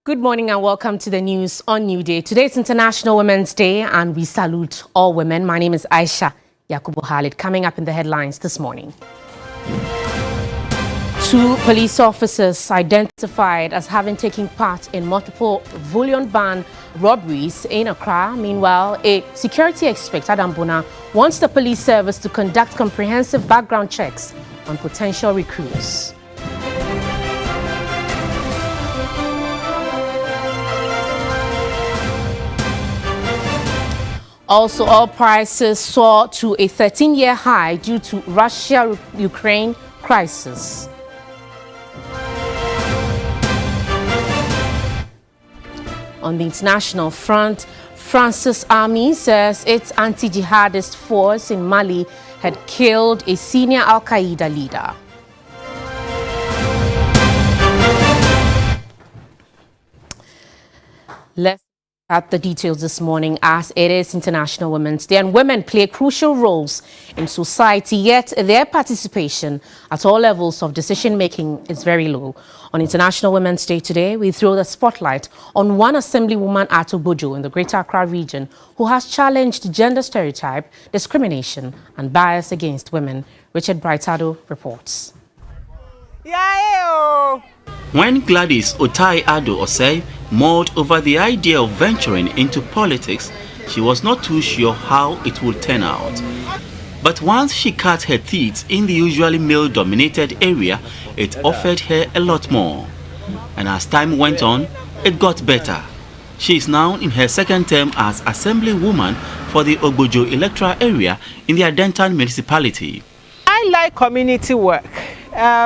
Good morning and welcome to the news on Newday. Today is International Women's Day and we salute all women. My name is Aisha Yakubu Khalid. Coming up in the headlines this morning. 2 police officers identified as having taken part in multiple bullion van robberies in Accra. Meanwhile, a security expert, Adam Bona, wants the police service to conduct comprehensive background checks on potential recruits. Also, oil prices soared to a 13-year high due to Russia-Ukraine crisis. On the international front, France's army says its anti-jihadist force in Mali had killed a senior Al-Qaeda leader. Let's at the details this morning, as it is International Women's Day and women play crucial roles in society, yet their participation at all levels of decision making is very low. On International Women's Day today, we throw the spotlight on one assemblywoman at Ogbojo in the Greater Accra region who has challenged gender stereotype, discrimination and bias against women. Richard Breitado reports. When Gladys Otai-Ado Osei mulled over the idea of venturing into politics, she was not too sure how it would turn out. But once she cut her teeth in the usually male-dominated area, it offered her a lot more. And as time went on, it got better. She is now in her second term as Assemblywoman for the Ogbojo electoral area in the Adentan municipality. I like community work.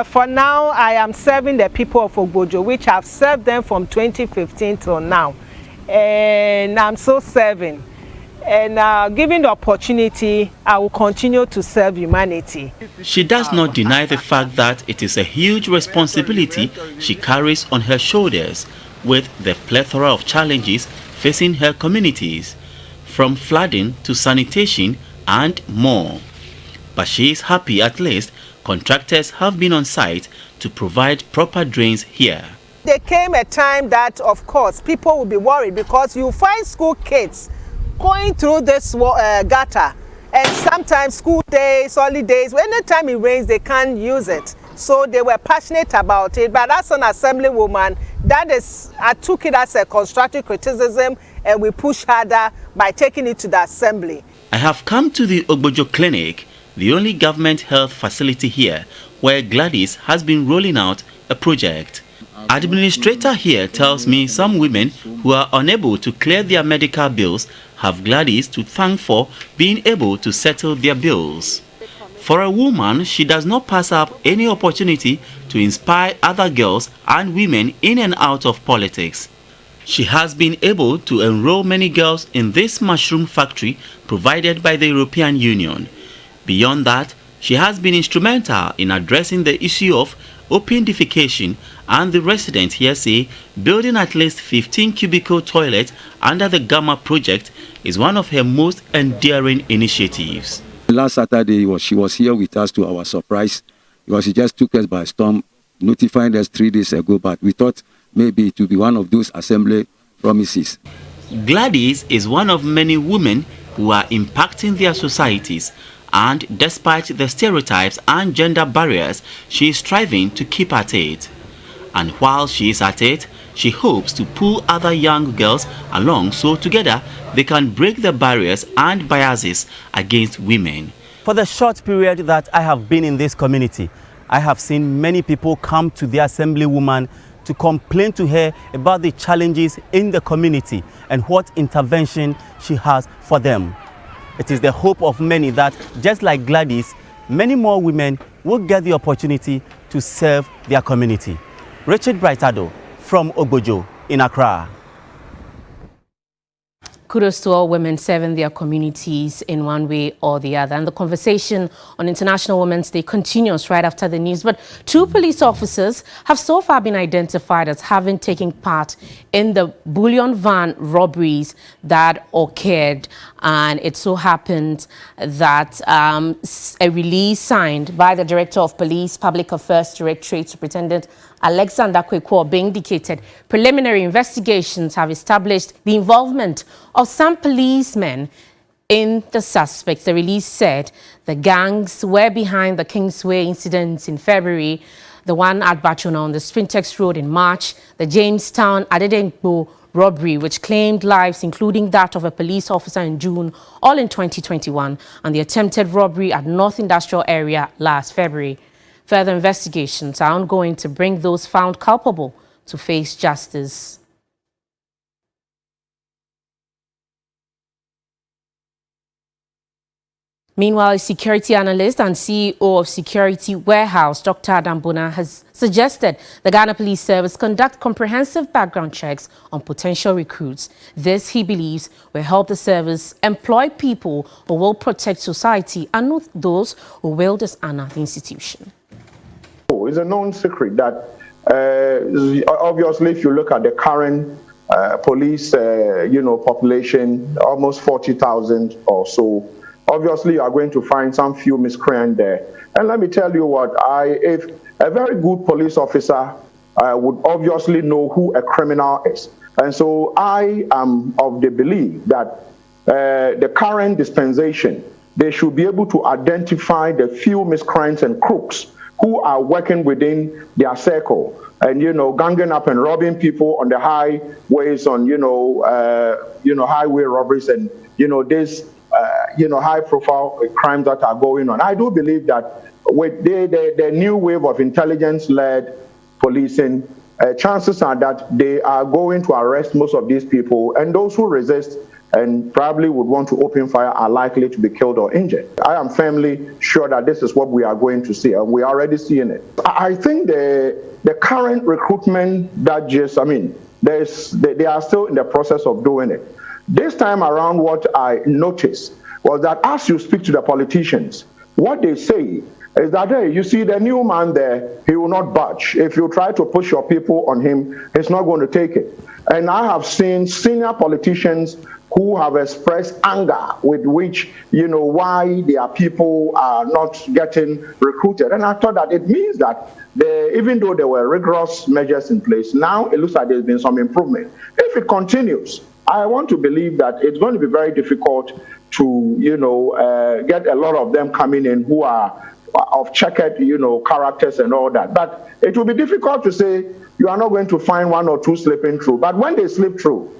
For now, I am serving the people of Ogbojo, which I've served them from 2015 till now. And I'm still serving. And given the opportunity, I will continue to serve humanity. She does not deny the fact that it is a huge responsibility she carries on her shoulders, with the plethora of challenges facing her communities, from flooding to sanitation and more. But she is happy at least contractors have been on site to provide proper drains here. There came a time that, of course, people will be worried because you find school kids going through this gutter, and sometimes school days, holidays, anytime it rains, they can't use it. So they were passionate about it. But as an assemblywoman, I took it as a constructive criticism, and we pushed harder by taking it to the assembly. I have come to the Ogbojo Clinic, the only government health facility here, where Gladys has been rolling out a project. Administrator here tells me some women who are unable to clear their medical bills have Gladys to thank for being able to settle their bills. For a woman, she does not pass up any opportunity to inspire other girls and women in and out of politics. She has been able to enroll many girls in this mushroom factory provided by the European Union. Beyond that, she has been instrumental in addressing the issue of open defecation, and the residents here say building at least 15 cubicle toilets under the Gamma project is one of her most endearing initiatives. Last Saturday, she was here with us to our surprise, because she just took us by storm, notifying us 3 days ago, but we thought maybe it would be one of those assembly promises. Gladys is one of many women who are impacting their societies, and despite the stereotypes and gender barriers, she is striving to keep at it. And while she is at it, she hopes to pull other young girls along so together they can break the barriers and biases against women. For the short period that I have been in this community, I have seen many people come to the assemblywoman to complain to her about the challenges in the community and what intervention she has for them. It is the hope of many that, just like Gladys, many more women will get the opportunity to serve their community. Richard Breitado from Ogbojo in Accra. Kudos to all women serving their communities in one way or the other. And the conversation on International Women's Day continues right after the news. But 2 police officers have so far been identified as having taken part in the bullion van robberies that occurred. And it so happened that a release signed by the Director of Police Public Affairs Directorate, Superintendent Alexander Kwekwo indicated preliminary investigations have established the involvement of some policemen in the suspects. The release said the gangs were behind the Kingsway incidents in February, the one at Bachona on the Sprintex Road in March, the Jamestown Adedenkpo robbery, which claimed lives, including that of a police officer in June, all in 2021, and the attempted robbery at North Industrial Area last February. Further investigations are ongoing to bring those found culpable to face justice. Meanwhile, a security analyst and CEO of Security Warehouse, Dr. Adam Bona, has suggested the Ghana Police Service conduct comprehensive background checks on potential recruits. This, he believes, will help the service employ people who will protect society and not those who will dishonor the institution. It's a known secret that obviously, if you look at the current police, population, almost 40,000 or so. Obviously, you are going to find some few miscreants there. And let me tell you what, if a very good police officer would obviously know who a criminal is. And so I am of the belief that the current dispensation, they should be able to identify the few miscreants and crooks who are working within their circle and, ganging up and robbing people on the highways, on, highway robberies and, this high-profile crimes that are going on. I do believe that with the new wave of intelligence-led policing, chances are that they are going to arrest most of these people, and those who resist and probably would want to open fire are likely to be killed or injured. I am firmly sure that this is what we are going to see, and we are already seeing it. I think the current recruitment that they are still in the process of doing it. This time around, what I noticed was that as you speak to the politicians, what they say is that, hey, you see the new man there, he will not budge. If you try to push your people on him, he's not going to take it. And I have seen senior politicians who have expressed anger with which, why their people are not getting recruited. And I thought that it means that even though there were rigorous measures in place, now it looks like there's been some improvement. If it continues, I want to believe that it's going to be very difficult to, get a lot of them coming in who are of checkered, characters and all that. But it will be difficult to say you are not going to find one or two slipping through. But when they slip through,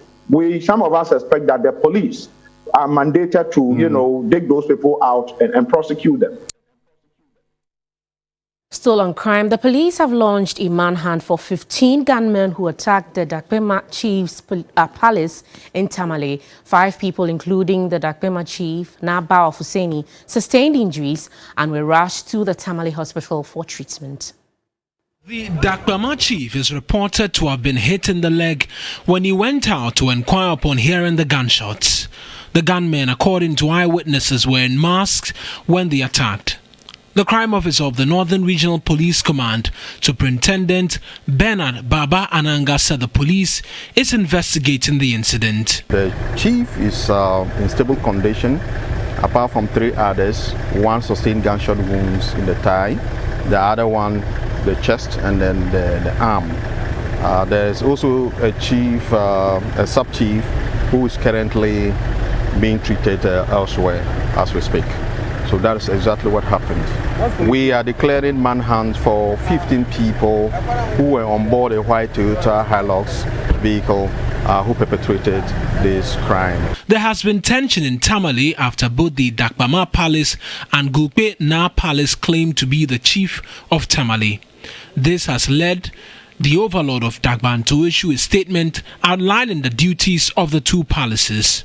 some of us expect that the police are mandated to, dig those people out and prosecute them. Still on crime, the police have launched a manhunt for 15 gunmen who attacked the Dakpema Chief's palace in Tamale. 5 people, including the Dakpema Chief, Naba Husseini, sustained injuries and were rushed to the Tamale hospital for treatment. The Dakpema chief is reported to have been hit in the leg when he went out to inquire upon hearing the gunshots. The gunmen, according to eyewitnesses, were in masks when they attacked. The crime officer of the Northern Regional Police Command, Superintendent Bernard Baba Ananga, said the police is investigating the incident. The chief is in stable condition, apart from 3 others. One sustained gunshot wounds in the thigh, the other one the chest, and then the arm. There's also a chief, a sub-chief, who is currently being treated elsewhere as we speak. So that is exactly what happened. We are declaring manhunt for 15 people who were on board a white Toyota Hilux vehicle who perpetrated this crime. There has been tension in Tamale after both the Dakpema Palace and Gulpe Na Palace claim to be the chief of Tamale. This has led the overlord of Dakban to issue a statement outlining the duties of the 2 palaces.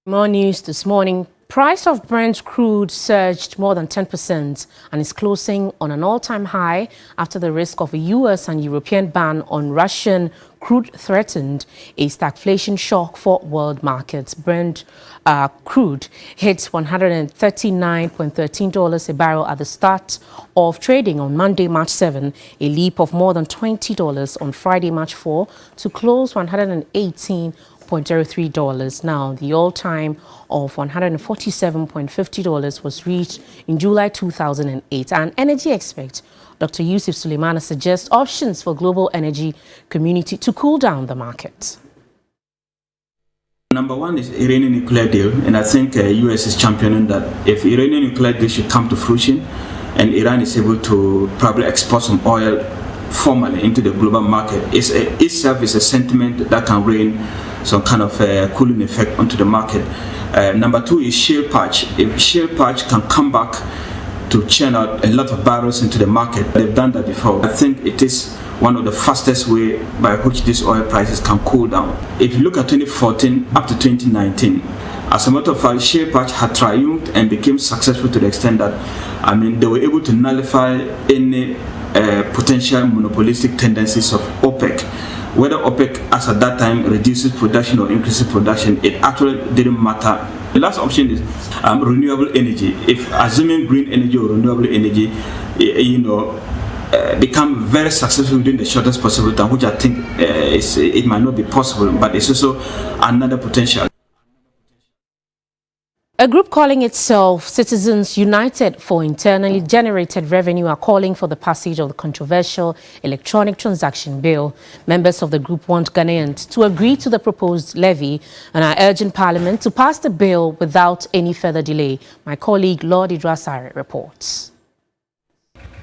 More news this morning. Price of Brent crude surged more than 10% and is closing on an all-time high after the risk of a US and European ban on Russian crude threatened a stagflation shock for world markets. Brent crude hit $139.13 a barrel at the start of trading on Monday, March 7, a leap of more than $20 on Friday, March 4, to close $118.40 $146.03. Now, the all-time of $147.50 was reached in July 2008. And energy expert Dr. Yusuf Suleimana suggests options for global energy community to cool down the market. Number one is Iranian nuclear deal, and I think US is championing that if Iranian nuclear deal should come to fruition and Iran is able to probably export some oil formally into the global market, itself is a sentiment that can rain some kind of cooling effect onto the market. Number two is shale patch. If shale patch can come back to churn out a lot of barrels into the market, they've done that before. I think it is one of the fastest way by which these oil prices can cool down. If you look at 2014 up to 2019, as a matter of fact, shale patch had triumphed and became successful to the extent that, they were able to nullify any potential monopolistic tendencies of OPEC. Whether OPEC, as at that time, reduces production or increases production, it actually didn't matter. The last option is renewable energy. If assuming green energy or renewable energy, become very successful within the shortest possible time, which I think it might not be possible, but it's also another potential. A group calling itself Citizens United for Internally Generated Revenue are calling for the passage of the controversial electronic transaction bill. Members of the group want Ghanaians to agree to the proposed levy and are urging Parliament to pass the bill without any further delay. My colleague Lord Idrasare reports.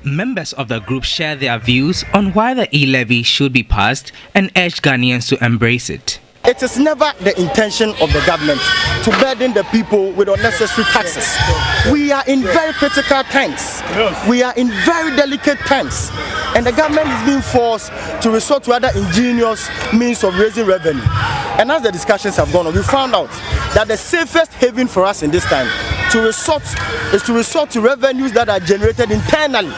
Members of the group share their views on why the e-levy should be passed and urge Ghanaians to embrace it. It is never the intention of the government to burden the people with unnecessary taxes. We are in very critical times. We are in very delicate times. And the government is being forced to resort to other ingenious means of raising revenue. And as the discussions have gone on, we found out that the safest haven for us in this time is to resort to revenues that are generated internally,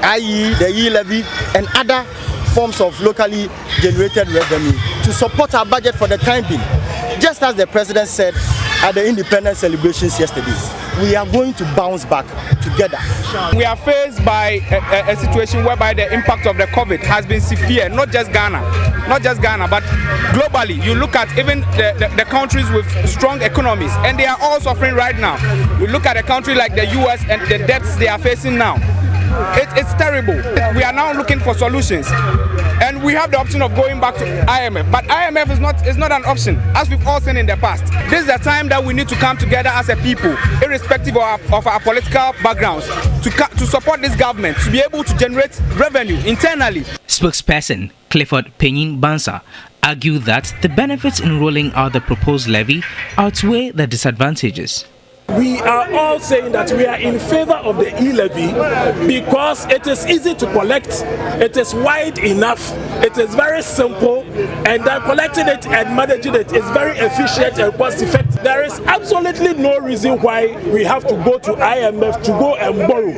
i.e. the e-levy and other forms of locally generated revenue to support our budget for the time being. Just as the president said at the independence celebrations yesterday, we are going to bounce back together. We are faced by a situation whereby the impact of the COVID has been severe, not just Ghana, but globally. You look at even the countries with strong economies, and they are all suffering right now. You look at a country like the US and the debts they are facing now. It's terrible. We are now looking for solutions, and we have the option of going back to IMF. But IMF is not an option, as we've all seen in the past. This is the time that we need to come together as a people, irrespective of our political backgrounds, to support this government to be able to generate revenue internally. Spokesperson Clifford Penyin Bansa argued that the benefits in rolling out the proposed levy outweigh the disadvantages. We are all saying that we are in favor of the e-levy because it is easy to collect, it is wide enough, it is very simple, and then collecting it and managing it is very efficient and cost effective. There is absolutely no reason why we have to go to IMF to go and borrow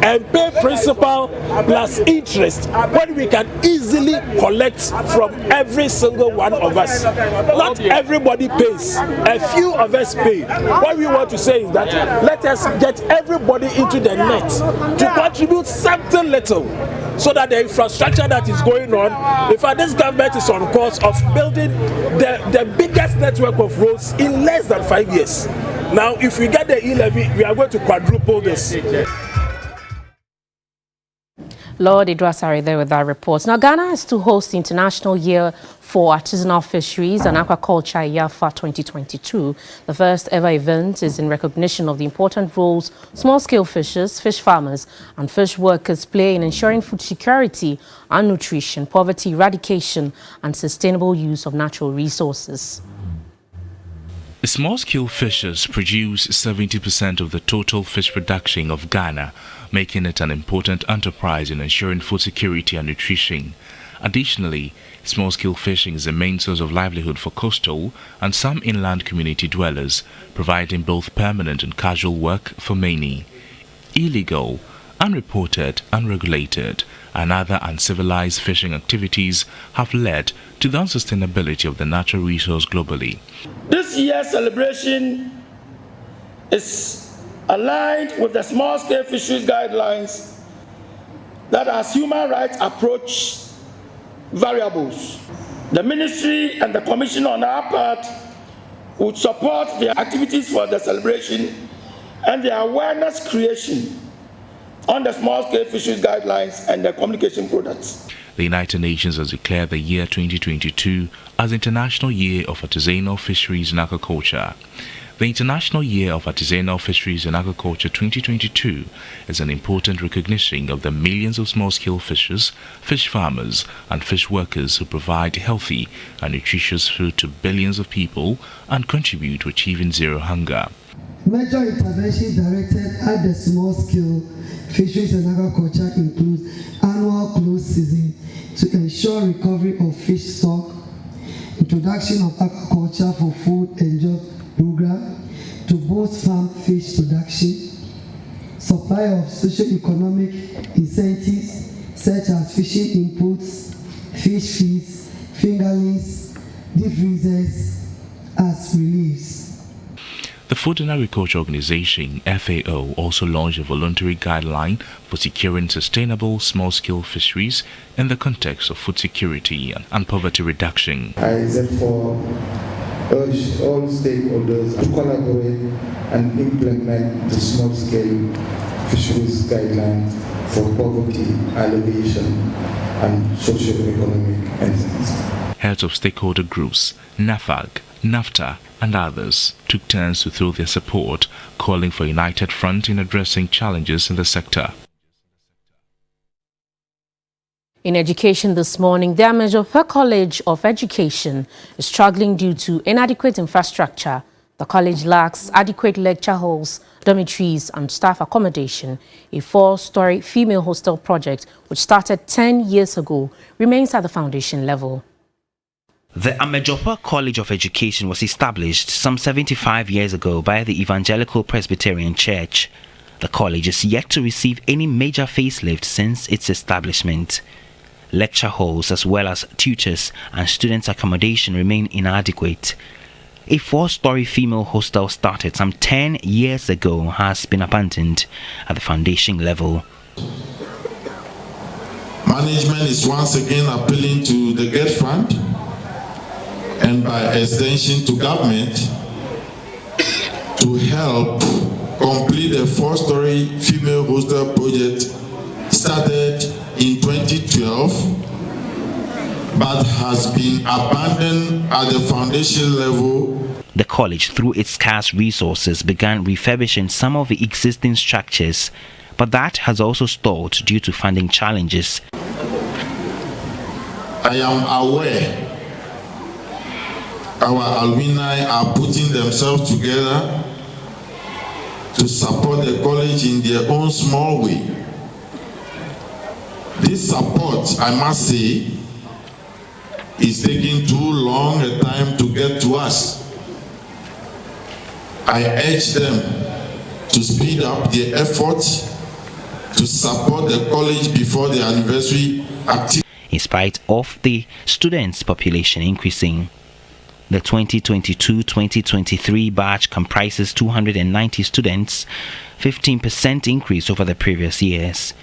and pay principal plus interest when we can easily collect from every single one of us. Not everybody pays, a few of us pay. What we want to say is that let us get everybody into the net to contribute something little so that the infrastructure that is going on, in fact this government is on course of building the biggest network of roads in less than 5 years. Now if we get the e-levy, we are going to quadruple this. Lord Idrasare there with our reports. Now, Ghana is to host the International Year for Artisanal Fisheries and Aquaculture IAFA 2022. The first ever event is in recognition of the important roles small-scale fishers, fish farmers and fish workers play in ensuring food security and nutrition, poverty eradication and sustainable use of natural resources. Small-scale fishers produce 70% of the total fish production of Ghana, making it an important enterprise in ensuring food security and nutrition. Additionally, small-scale fishing is the main source of livelihood for coastal and some inland community dwellers, providing both permanent and casual work for many. Illegal, unreported, unregulated, and other uncivilized fishing activities have led to the unsustainability of the natural resource globally. This year's celebration is aligned with the small-scale fisheries guidelines that as human rights approach variables, The ministry and the commission on our part would support the activities for the celebration and the awareness creation on the small-scale fisheries guidelines and the communication products. The United Nations has declared the year 2022 as International Year of Artisanal Fisheries and Agriculture. The International Year of Artisanal Fisheries and Agriculture 2022 is an important recognition of the millions of small-scale fishers, fish farmers, and fish workers who provide healthy and nutritious food to billions of people and contribute to achieving zero hunger. Major interventions directed at the small-scale fisheries and agriculture include annual close season to ensure recovery of fish stock, introduction of aquaculture for food and job program to boost farm fish production, supply of socio-economic incentives such as fishing inputs, fish feeds, fingerlings, deep freezers as reliefs. The Food and Agriculture Organization, FAO, also launched a voluntary guideline for securing sustainable small-scale fisheries in the context of food security and poverty reduction. I therefore urge all stakeholders to collaborate and implement the small-scale fisheries guidelines for poverty alleviation and socio-economic incentives. Heads of stakeholder groups, NAFAG, NAFTA, and others took turns to throw their support, calling for a united front in addressing challenges in the sector. In education this morning, the Amejopa College of Education is struggling due to inadequate infrastructure. The college lacks adequate lecture halls, dormitories, and staff accommodation. A 4-story female hostel project, which started 10 years ago, remains at the foundation level. The Amejopa College of Education was established some 75 years ago by the Evangelical Presbyterian Church. The college is yet to receive any major facelift since its establishment. Lecture halls as well as tutors and students' accommodation remain inadequate. A 4-story female hostel started some 10 years ago has been abandoned at the foundation level. Management is once again appealing to the GET Fund and by extension to government to help complete the 4-story female hostel project started in 2012 but has been abandoned at the foundation level. The college, through its scarce resources, began refurbishing some of the existing structures, but that has also stalled due to funding challenges. I am aware our alumni are putting themselves together to support the college in their own small way. This support, I must say, is taking too long a time to get to us. I urge them to speed up their efforts to support the college before the anniversary activity. In spite of the students' population increasing, the 2022-2023 batch comprises 290 students, 15% increase over the previous years.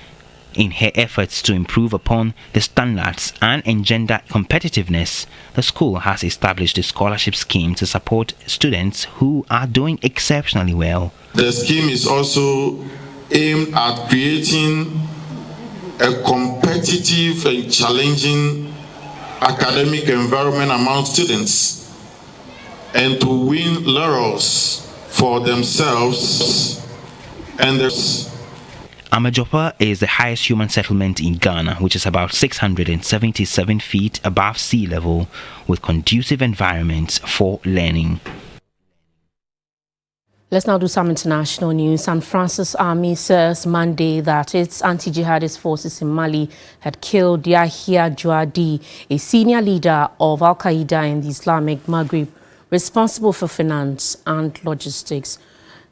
In her efforts to improve upon the standards and engender competitiveness, the school has established a scholarship scheme to support students who are doing exceptionally well. The scheme is also aimed at creating a competitive and challenging academic environment among students and to win laurels for themselves and their... Amejopa is the highest human settlement in Ghana, which is about 677 feet above sea level, with conducive environments for learning. Let's now do some international news. San Francisco Army says Monday that its anti-jihadist forces in Mali had killed Yahya Jouadi, a senior leader of Al-Qaeda in the Islamic Maghreb, responsible for finance and logistics.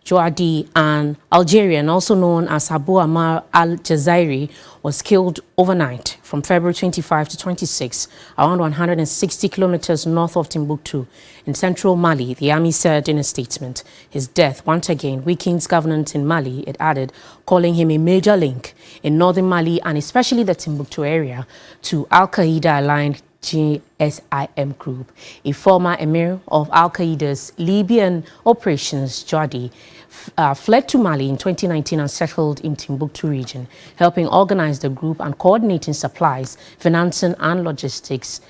Jouadi, an Algerian, also known as Abu Ammar al-Jazairi, was killed overnight from February 25 to 26, around 160 kilometers north of Timbuktu in central Mali, the army said in a statement. His death once again weakens governance in Mali, it added, calling him a major link in northern Mali and especially the Timbuktu area to Al-Qaeda-aligned GSIM group. A former emir of Al-Qaeda's Libyan operations, Jadi, fled to Mali in 2019 and settled in Timbuktu region, helping organize the group and coordinating supplies, financing and logistics,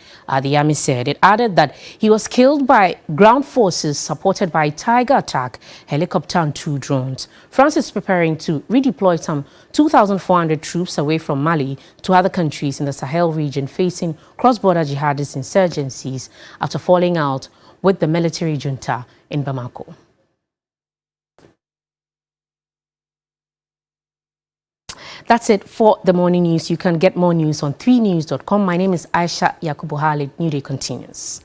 the army said. It added that he was killed by ground forces supported by Tiger attack, helicopter and 2 drones. France is preparing to redeploy some 2,400 troops away from Mali to other countries in the Sahel region facing cross-border jihadist insurgencies after falling out with the military junta in Bamako. That's it for the morning news. You can get more news on 3news.com. My name is Aisha Yakubu Khalid. Newday continues.